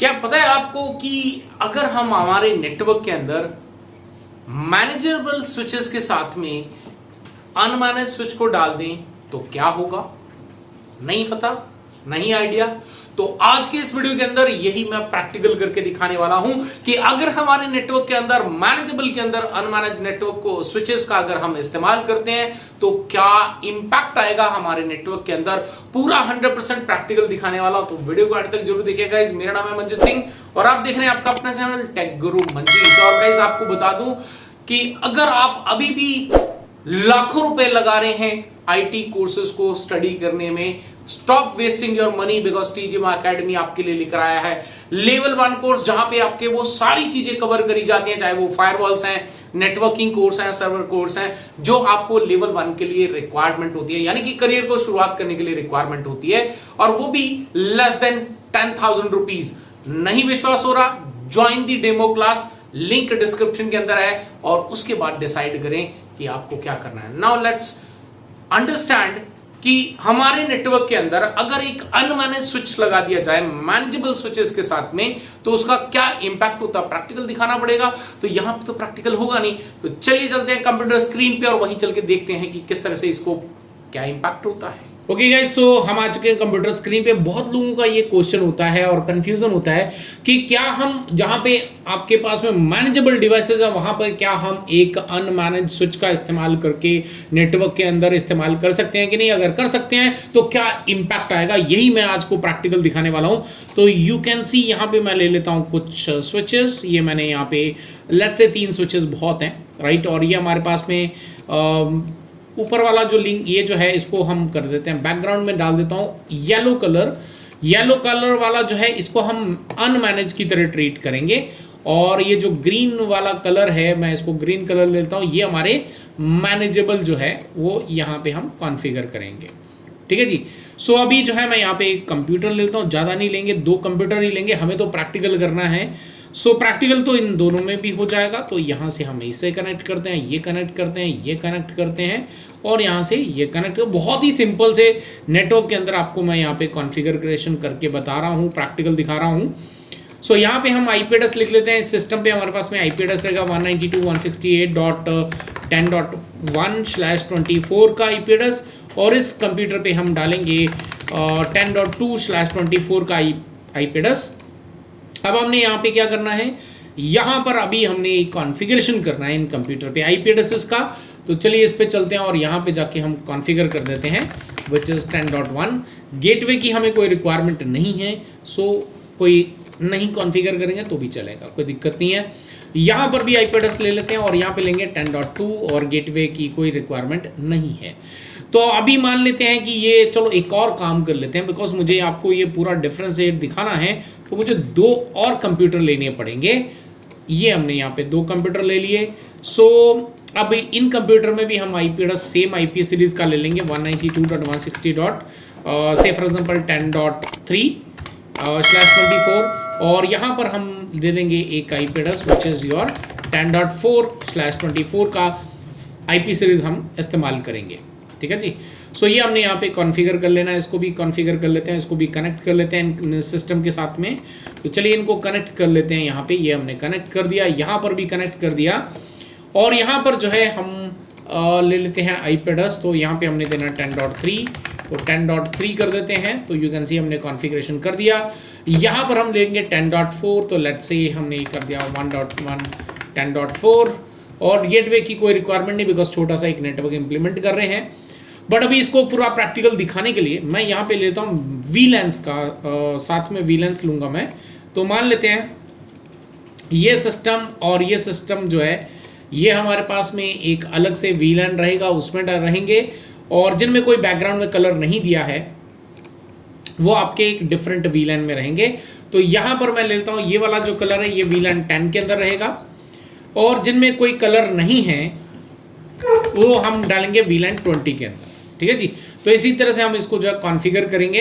क्या पता है आपको कि अगर हम हमारे नेटवर्क के अंदर मैनेजेबल स्विचेस के साथ में अनमैनेज स्विच को डाल दें तो क्या होगा? नहीं पता, नहीं आइडिया। तो आज के इस वीडियो के अंदर यही मैं प्रैक्टिकल करके दिखाने वाला हूं कि अगर हमारे नेटवर्क के अंदर मैनेजेबल के अंदर अनमैनेज नेटवर्क को स्विचेस का अगर हम इस्तेमाल करते हैं तो क्या इंपैक्ट आएगा हमारे नेटवर्क के अंदर, पूरा 100% प्रैक्टिकल दिखाने वाला हूं। तो वीडियो को अंत तक जरूर देखिएगा गाइस। मेरा नाम है मंजीत सिंह और आप देख रहे हैं आपका अपना चैनल टेक गुरु मंजीत। और गाइस आपको बता दूं कि अगर आप अभी भी लाखों रुपए लगा रहे हैं आईटी कोर्सेज को स्टडी करने में, stop wasting your money because TGM academy आपके लिए लेकर आया है लेवल 1 कोर्स, जहां पे आपके वो सारी चीजें कवर करी जाती हैं, चाहे वो फायरवॉल्स हैं, नेटवर्किंग कोर्स हैं, सर्वर कोर्स हैं, जो आपको लेवल 1 के लिए रिक्वायरमेंट होती है, यानी कि करियर को शुरुआत करने के लिए रिक्वायरमेंट होती है, और वो भी लेस देन 10,000 रुपीज। नहीं विश्वास हो रहा? Join the demo class, link description के अंदर है, और उसके बाद डिसाइड करें कि आपको क्या करना है। नाउ लेट्स अंडरस्टैंड कि हमारे नेटवर्क के अंदर अगर एक अनमैनेज स्विच लगा दिया जाए मैनेजेबल स्विचेस के साथ में तो उसका क्या इंपैक्ट होता है, प्रैक्टिकल दिखाना पड़ेगा। तो यहां पे तो प्रैक्टिकल होगा नहीं, तो चलिए चलते हैं कंप्यूटर स्क्रीन पे और वहीं चल के देखते हैं कि किस तरह से इसको क्या इंपैक्ट होता है। ओके गाइस, सो हम आ चुके हैं कंप्यूटर स्क्रीन पे। बहुत लोगों का ये क्वेश्चन होता है और कंफ्यूजन होता है कि क्या हम जहां पे आपके पास में मैनेजेबल डिवाइसेस है वहां पर क्या हम एक अनमैनेज स्विच का इस्तेमाल करके नेटवर्क के अंदर इस्तेमाल कर सकते हैं कि नहीं? अगर कर सकते हैं तो क्या इंपैक्ट आएगा, यही मैं आज को प्रैक्टिकल दिखाने वाला हूं। तो यू कैन सी यहाँ पे मैं ले लेता हूँ कुछ स्विचेस। ये मैंने यहाँ पे लेट्स से 3 स्विचेस बहुत हैं, राइट। और ये हमारे पास में ऊपर वाला जो लिंक ये जो है इसको हम कर देते हैं, बैकग्राउंड में डाल देता हूँ येलो कलर वाला जो है इसको हम अनमैनेज की तरह ट्रीट करेंगे, और ये जो ग्रीन वाला कलर है मैं इसको ग्रीन कलर लेता हूँ, ये हमारे मैनेजेबल जो है वो यहाँ पे हम कॉन्फ़िगर करेंगे। ठीक है जी। सो अभी जो है मैं यहाँ पे एक कंप्यूटर लेता हूँ, ज़्यादा नहीं लेंगे, 2 कंप्यूटर ही लेंगे, हमें तो प्रैक्टिकल करना है। सो प्रैक्टिकल तो इन दोनों में भी हो जाएगा। तो यहाँ से हम इसे कनेक्ट करते हैं, ये कनेक्ट करते हैं, ये कनेक्ट करते हैं, और यहाँ से ये कनेक्ट कर। बहुत ही सिंपल से नेटवर्क के अंदर आपको मैं यहाँ पे कॉन्फ़िगरेशन करके बता रहा हूँ, प्रैक्टिकल दिखा रहा हूँ। सो यहाँ पे हम आईपी एड्रेस लिख लेते हैं। इस सिस्टम पे हमारे पास में आईपी एड्रेस रहेगा 192.168.10.1/24 का आईपी एड्रेस, और इस कंप्यूटर पे हम डालेंगे 10.2/24 का आईपी एड्रेस। अब हमने यहाँ पे क्या करना है, यहाँ पर अभी हमने कॉन्फ़िगरेशन करना है इन कंप्यूटर पे आईपी एड्रेसेस का। तो चलिए इस पे चलते हैं और यहाँ पे जाके हम कॉन्फ़िगर कर देते हैं विच इज़ 10.1। गेटवे की हमें कोई रिक्वायरमेंट नहीं है, सो कोई नहीं कॉन्फ़िगर करेंगे तो भी चलेगा, कोई दिक्कत नहीं है। यहाँ पर भी आईपी एड्रेस ले लेते हैं और यहाँ पे लेंगे 10.2, और गेटवे की कोई रिक्वायरमेंट नहीं है। तो अभी मान लेते हैं कि ये, चलो एक और काम कर लेते हैं, बिकॉज मुझे आपको ये पूरा डिफरेंशिएट दिखाना है तो मुझे 2 और कंप्यूटर लेने पड़ेंगे। ये हमने यहाँ पे 2 कंप्यूटर ले लिए। सो अब इन कंप्यूटर में भी हम IP address same IP series का ले लेंगे 192.160. से फॉर एग्जांपल 10.3/24, और यहाँ पर हम दे देंगे एक IP address which is your 10.4/24 का आईपी सीरीज हम इस्तेमाल करेंगे। ठीक है जी। सो ये हमने यहाँ पे कॉन्फ़िगर कर लेना है, इसको भी कॉन्फ़िगर कर लेते हैं, इसको भी कनेक्ट कर लेते हैं सिस्टम के साथ में। तो चलिए इनको कनेक्ट कर लेते हैं। यहाँ पे ये हमने कनेक्ट कर दिया, यहाँ पर भी कनेक्ट कर दिया, और यहाँ पर जो है हम ले लेते हैं आईपी एड्रेस। तो यहाँ पे हमने देना 10.3, तो 10.3 कर देते हैं। तो यू कैन सी हमने कॉन्फ़िगरेशन कर दिया। यहाँ पर हम लेंगे 10.4, तो लेट्स से हमने कर दिया 1.1 10.4, और गेटवे की कोई रिक्वायरमेंट नहीं बिकॉज छोटा सा एक नेटवर्क इंप्लीमेंट कर रहे हैं। बट अभी इसको पूरा प्रैक्टिकल दिखाने के लिए मैं यहाँ पे लेता हूँ वीलैंस का, साथ में वीलैंस लूँगा मैं। तो मान लेते हैं ये सिस्टम और ये सिस्टम जो है ये हमारे पास में एक अलग से वीलैन रहेगा, उसमें रहेंगे, और जिनमें कोई बैकग्राउंड में कलर नहीं दिया है वो आपके एक डिफरेंट वीलैन में रहेंगे। तो यहाँ पर मैं लेता हूँ ये वाला जो कलर है ये वीलैन 10 के अंदर रहेगा, और जिनमें कोई कलर नहीं है वो हम डालेंगे वीलैन 20 के अंदर। ठीक है जी। तो इसी तरह से हम इसको जो है कॉन्फ़िगर करेंगे।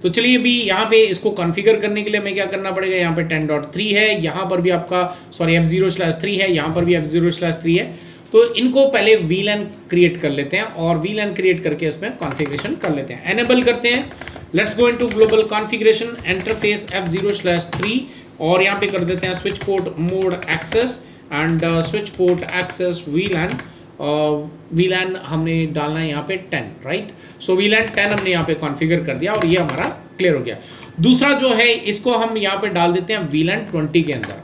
तो चलिए अभी यहाँ पे इसको कॉन्फ़िगर करने के लिए हमें क्या करना पड़ेगा, यहाँ पे 10.3 है, यहाँ पर भी आपका F0/3 है, यहाँ पर भी F0/3 है। तो इनको पहले वीलैन क्रिएट कर लेते हैं और वीलैन क्रिएट करके इसमें कॉन्फ़िगरेशन कर लेते हैं, एनेबल करते हैं। Let's go into global configuration, interface F0/3 और यहाँ पे कर देते हैं switch port mode access and switch port access VLAN। VLAN हमने डालना है यहाँ पे 10, राइट। सो VLAN 10 हमने यहाँ पे कॉन्फ़िगर कर दिया और ये हमारा क्लियर हो गया। दूसरा जो है इसको हम यहाँ पे डाल देते हैं VLAN 20 के अंदर।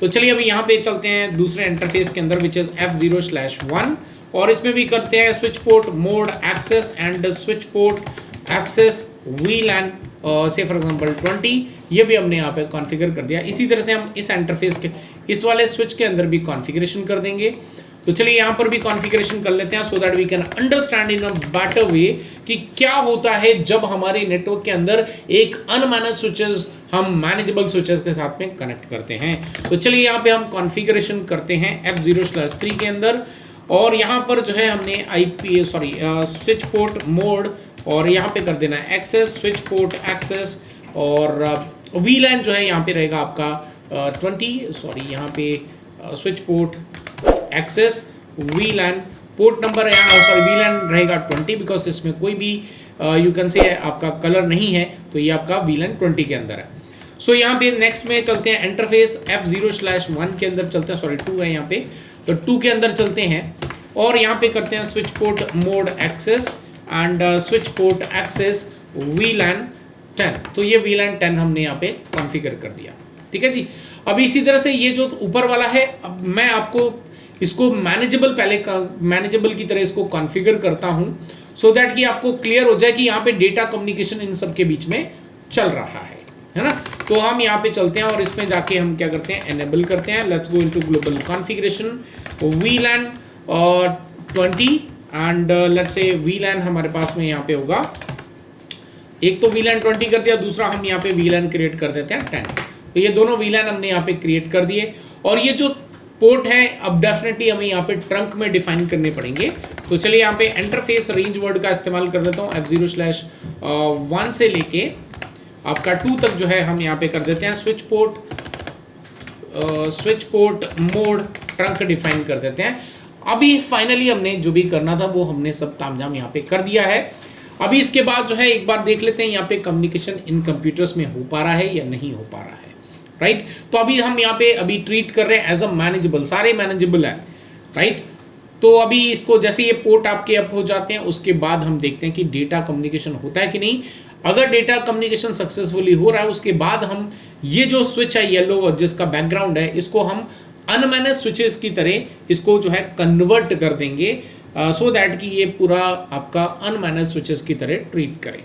तो चलिए अभी यहाँ पे चलते हैं दूसरे इंटरफेस के अंदर विच इज F0/1 और इसमें भी करते हैं switch port mode access and switch port access VLAN से फॉर एग्जांपल 20, ये भी हमने यहाँ पे कॉन्फ़िगर कर दिया। इसी तरह से हम इस इंटरफेस के इस वाले स्विच के अंदर भी कॉन्फ़िगरेशन कर देंगे। तो चलिए यहाँ पर भी कॉन्फ़िगरेशन कर लेते हैं so that we can understand in a better way कि क्या होता है जब हमारे नेटवर्क के अंदर एक अनमैनेज स्विचेस हम मैनेजेबल स्विचेस के साथ में कनेक्ट करते हैं। तो चलिए यहाँ पे हम कॉन्फ़िगरेशन करते हैं F0/3 के अंदर और यहाँ पर जो है हमने स्विच पोर्ट मोड और यहाँ पे कर देना है एक्सेस स्विच पोर्ट एक्सेस और VLAN जो है यहाँ पे रहेगा आपका 20 यहाँ पे switch port access VLAN port number है VLAN रहेगा 20 बिकॉज इसमें कोई भी यू कैन से आपका कलर नहीं है, तो ये आपका VLAN 20 के अंदर है। सो यहाँ पे नेक्स्ट में चलते हैं इंटरफेस F0/1 के अंदर चलते हैं 2 है यहाँ पे, तो 2 के अंदर चलते हैं और यहाँ पे करते हैं switch port mode access and switch port access VLAN 10। तो ये VLAN 10 हमने यहाँ पे कॉन्फ़िगर कर दिया, ठीक है जी। अब इसी तरह से ये जो ऊपर वाला है, अब मैं आपको इसको मैनेजेबल की तरह इसको कॉन्फ़िगर करता हूँ सो दैट कि आपको क्लियर हो जाए कि यहाँ पे डेटा कम्युनिकेशन इन सब के बीच में चल रहा है ना। तो हम यहाँ पे चलते हैं और इसमें जाके हम क्या करते हैं, एनेबल करते हैं। Let's go into global configuration VLAN 20 and let's say VLAN हमारे पास में यहाँ पे होगा, एक तो VLAN 20 कर दिया, दूसरा हम यहाँ पे VLAN क्रिएट कर देते हैं 10। तो ये दोनों VLAN हमने यहाँ पे क्रिएट कर दिए और ये जो पोर्ट है अब डेफिनेटली हमें यहाँ पे ट्रंक में डिफाइन करने पड़ेंगे। तो चलिए यहाँ पे इंटरफेस रेंज वर्ड का इस्तेमाल कर देता हूँ। F0/1 से लेके आपका 2 तक जो है हम यहाँ पे कर देते हैं switch port mode trunk define कर देते हैं। अभी फाइनली हमने जो भी करना था वो हमने सब तामझाम यहाँ पे कर दिया है। अभी इसके बाद जो है एक बार देख लेते हैं यहाँ पे कम्युनिकेशन इन कंप्यूटर्स में हो पा रहा है या नहीं हो पा रहा है, राइट। तो अभी हम यहाँ पे अभी ट्रीट कर रहे हैं एज अ मैनेजेबल, सारे मैनेजेबल है, राइट। तो अभी इसको जैसे ये पोर्ट आपके अप हो जाते हैं उसके बाद हम देखते हैं कि डेटा कम्युनिकेशन होता है कि नहीं। अगर डेटा कम्युनिकेशन सक्सेसफुली हो रहा है उसके बाद हम ये जो स्विच है येलो जिसका बैकग्राउंड है इसको हम अनमैनेज स्विचेस की तरह इसको जो है कन्वर्ट कर देंगे सो दैट कि ये पूरा आपका अनमैनेज स्विचेस की तरह ट्रीट करें,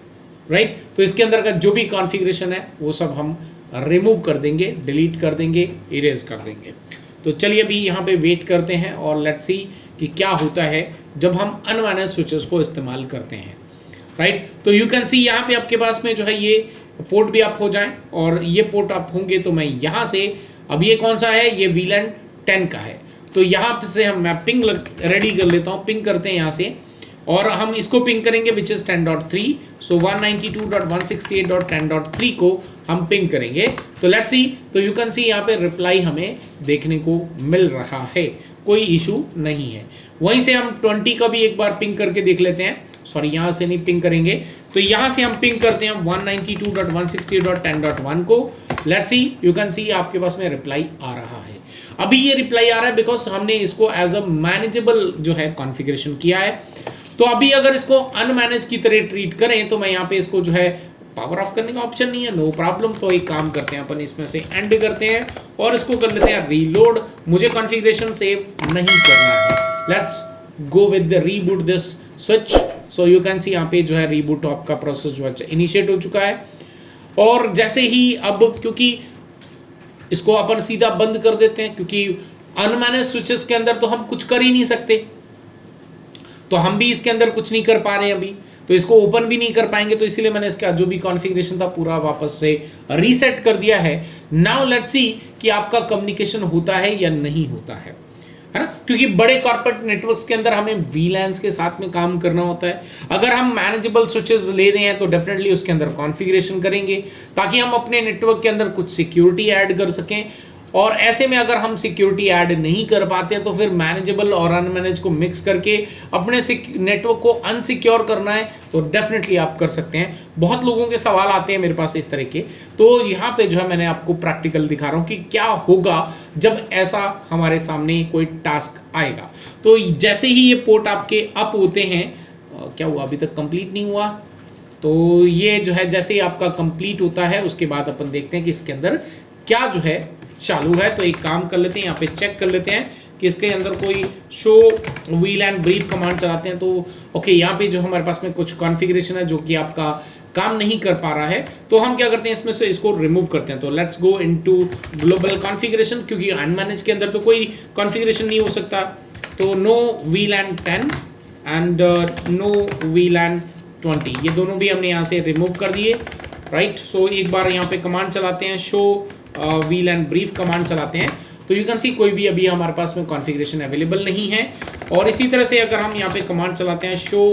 राइट। तो इसके अंदर का जो भी कॉन्फ़िगरेशन है वो सब हम रिमूव कर देंगे, डिलीट कर देंगे, इरेज कर देंगे। तो चलिए अभी यहाँ पे वेट करते हैं और लेट्स सी कि क्या होता है जब हम अनमैनेज स्विचेस को इस्तेमाल करते हैं, राइट। तो यू कैन सी यहाँ पे आपके पास में जो है ये पोर्ट भी अप हो जाए और ये पोर्ट अप होंगे तो मैं यहाँ से, अब ये कौन सा है, ये VLAN 10 का है। तो यहाँ से हम मैं पिंग रेडी कर लेता हूँ, पिंग करते हैं यहाँ से और हम इसको पिंग करेंगे विच इज़ 10.3। सो 192.168.10.3 को हम पिंग करेंगे। तो लेट्स सी, तो यू कैन सी यहाँ पे रिप्लाई हमें देखने को मिल रहा है, कोई इशू नहीं है। वहीं से हम 20 का भी एक बार पिंग करके देख लेते हैं, सॉरी यहाँ से नहीं पिंग करेंगे, तो यहाँ से हम पिंग करते हैं 192.168.10.1 को। Let's see, you can see आपके पास में रिप्लाई आ रहा है। अभी ये रिप्लाई आ रहा है बिकॉज हमने इसको एज अ मैनेजेबल जो है कॉन्फ़िगरेशन किया है। तो अभी अगर इसको अनमैनेज की तरह ट्रीट करें तो मैं यहाँ पे इसको जो है पावर ऑफ करने का ऑप्शन नहीं है, नो प्रॉब्लम। तो एक काम करते हैं अपन इसमें से एंड करते हैं और इसको कर लेते हैं रीलोड। मुझे कॉन्फ़िगरेशन सेव नहीं करना है। Let's go with the reboot this switch. So you can see यहाँ पे जो है रीबूट आपका प्रोसेस जो है इनिशिएट हो चुका है और जैसे ही अब क्योंकि इसको अपन सीधा बंद कर देते हैं क्योंकि अनमैनेज स्विचेस के अंदर तो हम कुछ कर ही नहीं सकते, तो हम भी इसके अंदर कुछ नहीं कर पा रहे हैं अभी, तो इसको ओपन भी नहीं कर पाएंगे। तो इसीलिए मैंने इसका जो भी कॉन्फ़िगरेशन था पूरा वापस से रीसेट कर दिया है। नाउ लेट्स सी कि आपका कम्युनिकेशन होता है या नहीं होता है ना, क्योंकि बड़े कॉर्पोरेट नेटवर्क्स के अंदर हमें VLANs के साथ में काम करना होता है। अगर हम मैनेजेबल स्विचेस ले रहे हैं तो डेफिनेटली उसके अंदर कॉन्फ़िगरेशन करेंगे ताकि हम अपने नेटवर्क के अंदर कुछ सिक्योरिटी ऐड कर सकें। और ऐसे में अगर हम सिक्योरिटी ऐड नहीं कर पाते हैं तो फिर मैनेजेबल और अनमैनेज को मिक्स करके अपने नेटवर्क को अनसिक्योर करना है तो डेफिनेटली आप कर सकते हैं। बहुत लोगों के सवाल आते हैं मेरे पास इस तरह के, तो यहाँ पे जो है मैंने आपको प्रैक्टिकल दिखा रहा हूँ कि क्या होगा जब ऐसा हमारे सामने कोई टास्क आएगा। तो जैसे ही ये पोर्ट आपके अप होते हैं, क्या हुआ अभी तक कंप्लीट नहीं हुआ, तो ये जो है जैसे ही आपका कंप्लीट होता है उसके बाद अपन देखते हैं कि इसके अंदर क्या जो है चालू है। तो एक काम कर लेते हैं, यहाँ पे चेक कर लेते हैं कि इसके अंदर कोई show wheel and brief command चलाते हैं तो ओके, यहाँ पे जो हमारे पास में कुछ कॉन्फ़िगरेशन है जो कि आपका काम नहीं कर पा रहा है, तो हम क्या करते हैं इसमें से इसको रिमूव करते हैं। तो let's go into global configuration, क्योंकि अनमैनेज के अंदर तो कोई कॉन्फ़िगरेशन नहीं हो सकता। तो no VLAN 10 and no VLAN 20, ये दोनों भी हमने यहाँ से रिमूव कर दिए, राइट। सो एक बार यहाँ पे कमांड चलाते हैं, show wheel and brief command चलाते हैं, तो यू कैन सी कोई भी अभी हमारे पास में कॉन्फ़िगरेशन अवेलेबल नहीं है। और इसी तरह से अगर हम यहाँ पे कमांड चलाते हैं, शो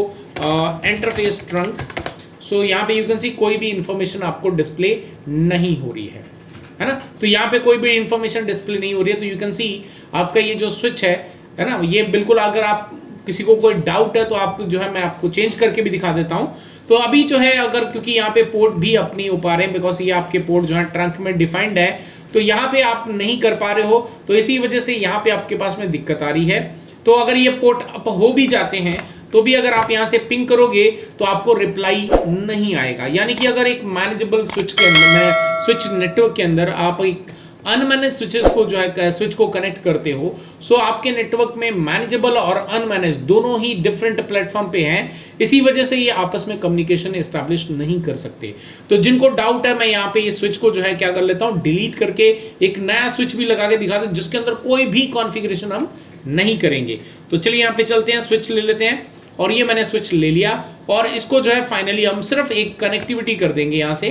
इंटरफेस ट्रंक, सो यहाँ पे यू कैन सी कोई भी इंफॉर्मेशन आपको डिस्प्ले नहीं हो रही है ना। तो यहाँ पे कोई भी इंफॉर्मेशन डिस्प्ले नहीं हो रही है, तो यू कैन सी आपका ये जो स्विच है ना, ये बिल्कुल, अगर आप किसी को कोई डाउट है तो आप जो है मैं आपको चेंज करके भी दिखा देता हूँ। तो अभी जो है अगर, क्योंकि यहाँ पे पोर्ट भी अप नहीं हो पा रहे हैं बिकॉज ये आपके पोर्ट जो है ट्रंक में डिफाइंड है, तो यहाँ पे आप नहीं कर पा रहे हो, तो इसी वजह से यहाँ पे आपके पास में दिक्कत आ रही है। तो अगर ये पोर्ट अप हो भी जाते हैं तो भी अगर आप यहाँ से पिंग करोगे तो आपको रिप्लाई नहीं आएगा। यानी कि अगर एक मैनेजेबल स्विच के अंदर, स्विच नेटवर्क के अंदर आप एक अनमैनेज स्विचेस को जो है स्विच को कनेक्ट करते हो, सो आपके नेटवर्क में मैनेजेबल और अनमैनेज दोनों ही डिफरेंट प्लेटफॉर्म पे हैं, इसी वजह से ये आपस में कम्युनिकेशन एस्टैब्लिश नहीं कर सकते। तो जिनको डाउट है, मैं यहाँ पे ये स्विच को जो है क्या कर लेता हूँ, डिलीट करके एक नया स्विच भी लगा के दिखा दूँ जिसके अंदर कोई भी कॉन्फ़िगरेशन हम नहीं करेंगे। तो चलिए यहाँ पे चलते हैं, स्विच ले लेते हैं, और ये मैंने स्विच ले लिया और इसको जो है फाइनली हम सिर्फ एक कनेक्टिविटी कर देंगे यहाँ से।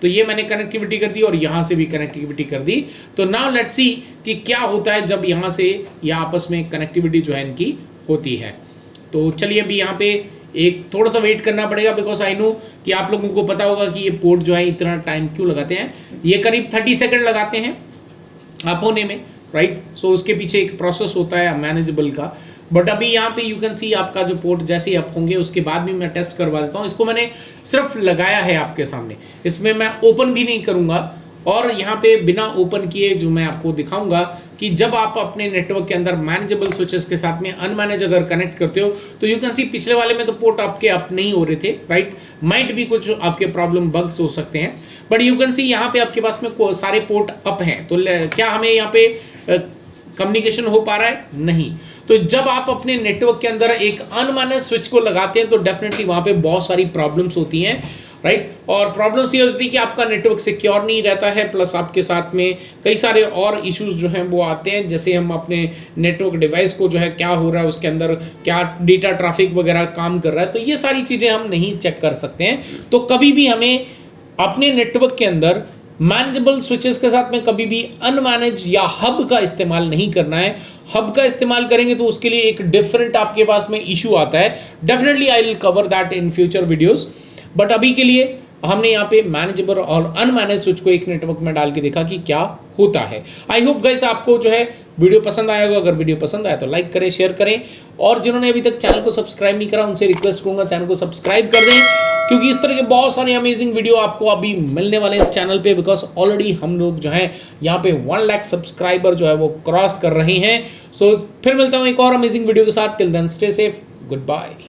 तो ये मैंने कनेक्टिविटी कर दी और यहाँ से भी कनेक्टिविटी कर दी। तो नाउ लेट्स सी कि क्या होता है जब यहाँ से या आपस में कनेक्टिविटी जो है इनकी होती है। तो चलिए अभी यहाँ पे एक थोड़ा सा वेट करना पड़ेगा बिकॉज आई नो कि आप लोगों को पता होगा कि ये पोर्ट जो है इतना टाइम क्यों लगाते हैं। ये करीब 30 सेकेंड लगाते हैं अप होने में, राइट। सो उसके पीछे एक प्रोसेस होता है मैनेजेबल का। बट अभी यहाँ पे यू कैन सी आपका जो पोर्ट जैसे ही अप होंगे उसके बाद भी मैं टेस्ट करवा देता हूँ। इसको मैंने सिर्फ लगाया है आपके सामने, इसमें मैं ओपन भी नहीं करूँगा। और यहाँ पे बिना ओपन किए जो मैं आपको दिखाऊंगा कि जब आप अपने नेटवर्क के अंदर मैनेजेबल स्विचेस के साथ में अनमैनेज अगर कनेक्ट करते हो तो यू कैन सी पिछले वाले में तो पोर्ट आपके अप नहीं हो रहे थे, राइट। माइट भी कुछ आपके प्रॉब्लम बग्स हो सकते हैं, बट यू कैन सी यहाँ पे आपके पास में सारे पोर्ट अप हैं। तो क्या हमें यहाँ पे कम्युनिकेशन हो पा रहा है? नहीं। तो जब आप अपने नेटवर्क के अंदर एक अनमैनेज स्विच को लगाते हैं तो डेफिनेटली वहां पे बहुत सारी प्रॉब्लम्स होती हैं, राइट। और प्रॉब्लम्स ये होती है कि आपका नेटवर्क सिक्योर नहीं रहता है, प्लस आपके साथ में कई सारे और इश्यूज जो हैं वो आते हैं। जैसे हम अपने नेटवर्क डिवाइस को जो है क्या हो रहा है, उसके अंदर क्या डेटा ट्रैफिक वगैरह काम कर रहा है, तो ये सारी चीज़ें हम नहीं चेक कर सकते हैं। तो कभी भी हमें अपने नेटवर्क के अंदर मैनेजेबल स्विचेस के साथ में कभी भी अनमैनेज या हब का इस्तेमाल नहीं करना है। हब का इस्तेमाल करेंगे तो उसके लिए एक डिफरेंट आपके पास में इशू आता है। Definitely I will cover that in future videos, but अभी के लिए हमने यहाँ पे मैनेजेबल और अनमैनेज स्विच को एक नेटवर्क में डाल के देखा कि क्या होता है। आई होप गाइस आपको जो है वीडियो पसंद आया होगा। अगर वीडियो पसंद आया तो लाइक करें, शेयर करें, और जिन्होंने अभी तक चैनल को सब्सक्राइब नहीं करा उनसे रिक्वेस्ट करूंगा चैनल को सब्सक्राइब कर दें, क्योंकि इस तरह के बहुत सारे अमेजिंग वीडियो आपको अभी मिलने वाले हैं इस चैनल पे। बिकॉज ऑलरेडी हम लोग जो है यहाँ पे 1 लाख सब्सक्राइबर जो है वो क्रॉस कर रहे हैं। सो फिर मिलता हूँ एक और अमेजिंग वीडियो के साथ। Till then stay safe, good bye.